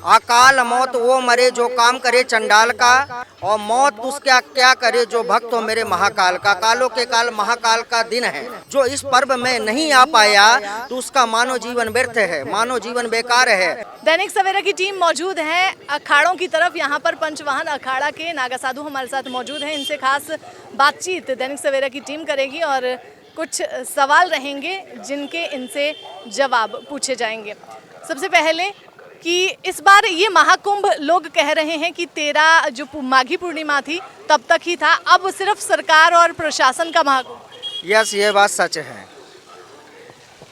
अकाल मौत वो मरे जो काम करे चंडाल का, और मौत उसका क्या करे जो भक्त हो मेरे महाकाल का। कालों के काल महाकाल का दिन है, जो इस पर्व में नहीं आ पाया तो उसका मानव जीवन व्यर्थ है, मानव जीवन बेकार है। दैनिक सवेरा की टीम मौजूद है अखाड़ों की तरफ। यहाँ पर पंचवाहन अखाड़ा के नागा साधु हमारे साथ मौजूद हैं। इनसे खास बातचीत दैनिक सवेरा की टीम करेगी और कुछ सवाल रहेंगे जिनके इनसे जवाब पूछे जाएंगे। सबसे पहले कि इस बार ये महाकुंभ लोग कह रहे हैं कि 13 जो माघी पूर्णिमा थी तब तक ही था, अब सिर्फ सरकार और प्रशासन का महाकुंभ। यस, ये बात सच है।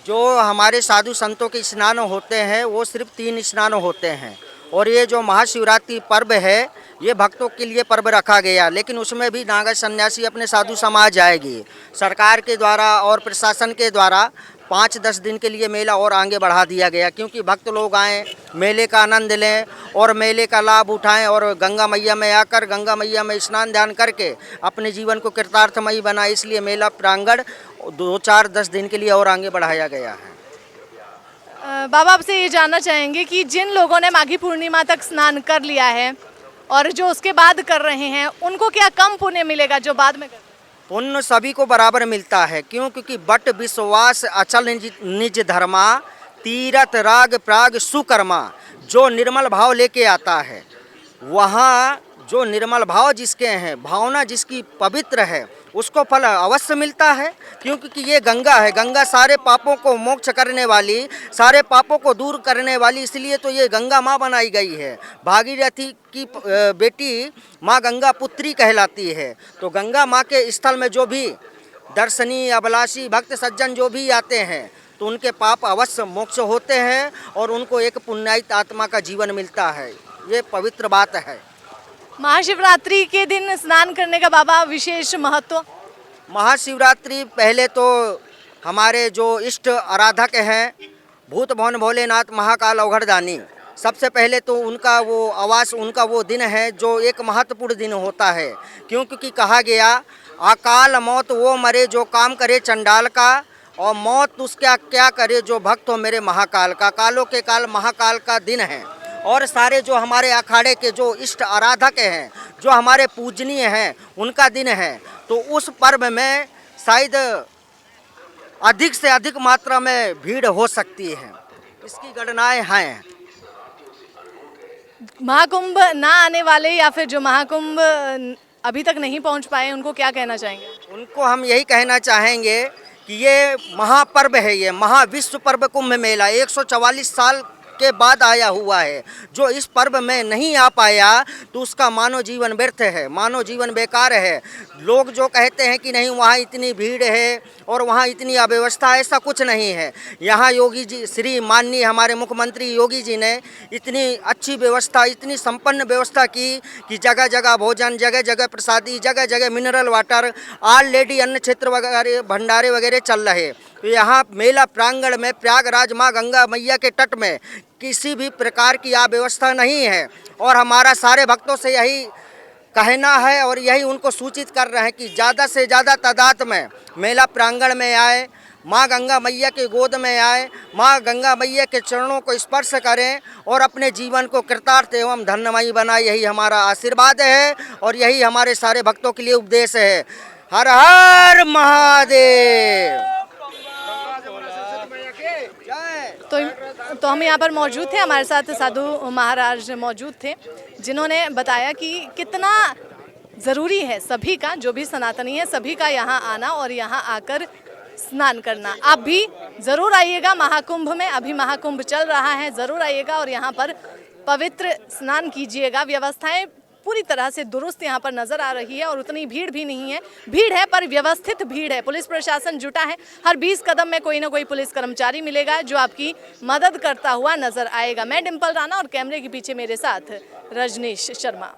जो हमारे साधु संतों के स्नान होते हैं वो सिर्फ 3 स्नान होते हैं, और ये जो महाशिवरात्रि पर्व है ये भक्तों के लिए पर्व रखा गया, लेकिन उसमें भी नागा सन्यासी अपने साधु समाज आएगी। सरकार के द्वारा और प्रशासन के द्वारा 5-10 दिन के लिए मेला और आगे बढ़ा दिया गया, क्योंकि भक्त लोग आएँ, मेले का आनंद लें और मेले का लाभ उठाएं, और गंगा मैया में आकर गंगा मैया में स्नान ध्यान करके अपने जीवन को कृतार्थमयी बनाए। इसलिए मेला प्रांगण 2-4-10 दिन के लिए और आगे बढ़ाया गया है। बाबा, आपसे ये जानना चाहेंगे कि जिन लोगों ने माघी पूर्णिमा तक स्नान कर लिया है और जो उसके बाद कर रहे हैं, उनको क्या कम पुण्य मिलेगा जो बाद में कर? पुण्य सभी को बराबर मिलता है, क्यों? क्योंकि बट विश्वास अचल निज धर्मा, तीरथ राग प्राग सुकर्मा। जो निर्मल भाव लेके आता है, वहाँ जो निर्मल भाव जिसके हैं, भावना जिसकी पवित्र है, उसको फल अवश्य मिलता है। क्योंकि ये गंगा है, गंगा सारे पापों को मोक्ष करने वाली, सारे पापों को दूर करने वाली, इसलिए तो ये गंगा माँ बनाई गई है। भागीरथी की बेटी माँ गंगा पुत्री कहलाती है। तो गंगा माँ के स्थल में जो भी दर्शनीय अभिलाषी भक्त सज्जन जो भी आते हैं तो उनके पाप अवश्य मोक्ष होते हैं और उनको एक पुण्यायित आत्मा का जीवन मिलता है। ये पवित्र बात है। महाशिवरात्रि के दिन स्नान करने का बाबा विशेष महत्व? महाशिवरात्रि पहले तो हमारे जो इष्ट आराधक हैं भूत भवन भोलेनाथ महाकाल अवघड़दानी, सबसे पहले तो उनका वो आवास, उनका वो दिन है जो एक महत्वपूर्ण दिन होता है। क्योंकि कहा गया अकाल मौत वो मरे जो काम करे चंडाल का, और मौत उसका क्या करे जो भक्त हो मेरे महाकाल का। कालों के काल महाकाल का दिन है, और सारे जो हमारे अखाड़े के जो इष्ट आराधक हैं, जो हमारे पूजनीय हैं, उनका दिन है। तो उस पर्व में शायद अधिक से अधिक मात्रा में भीड़ हो सकती है, इसकी गणनाएं हैं। महाकुंभ ना आने वाले या फिर जो महाकुंभ अभी तक नहीं पहुंच पाए, उनको क्या कहना चाहेंगे? उनको हम यही कहना चाहेंगे कि ये महापर्व है, ये महाविश्व पर्व कुंभ मेला 144 साल के बाद आया हुआ है। जो इस पर्व में नहीं आ पाया तो उसका मानव जीवन व्यर्थ है, मानव जीवन बेकार है। लोग जो कहते हैं कि नहीं वहाँ इतनी भीड़ है और वहाँ इतनी अव्यवस्था, ऐसा कुछ नहीं है। यहाँ योगी जी, श्री माननीय हमारे मुख्यमंत्री योगी जी ने इतनी अच्छी व्यवस्था, इतनी संपन्न व्यवस्था की कि जगह जगह भोजन, जगह जगह प्रसादी, जगह जगह मिनरल वाटर, ऑलरेडी अन्न क्षेत्र वगैरह भंडारे वगैरह चल रहे। तो यहाँ मेला प्रांगण में प्रयागराज माँ गंगा मैया के तट में किसी भी प्रकार की अव्यवस्था नहीं है, और हमारा सारे भक्तों से यही कहना है और यही उनको सूचित कर रहे हैं कि ज़्यादा से ज़्यादा तादाद में मेला प्रांगण में आए, माँ गंगा मैया के गोद में आए, माँ गंगा मैया के चरणों को स्पर्श करें और अपने जीवन को कृतार्थ एवं धन्यमयी बनाए। यही हमारा आशीर्वाद है और यही हमारे सारे भक्तों के लिए उपदेश है। हर हर महादेव। तो हम यहाँ पर मौजूद थे, हमारे साथ साधु महाराज मौजूद थे जिन्होंने बताया कि कितना ज़रूरी है सभी का, जो भी सनातनी है सभी का यहाँ आना और यहाँ आकर स्नान करना। आप भी ज़रूर आइएगा महाकुंभ में, अभी महाकुंभ चल रहा है, ज़रूर आइएगा और यहाँ पर पवित्र स्नान कीजिएगा। व्यवस्थाएं पूरी तरह से दुरुस्त यहाँ पर नज़र आ रही है और उतनी भीड़ भी नहीं है। भीड़ है पर व्यवस्थित भीड़ है, पुलिस प्रशासन जुटा है। हर 20 कदम में कोई ना कोई पुलिस कर्मचारी मिलेगा जो आपकी मदद करता हुआ नजर आएगा। मैं डिम्पल राणा और कैमरे के पीछे मेरे साथ रजनीश शर्मा।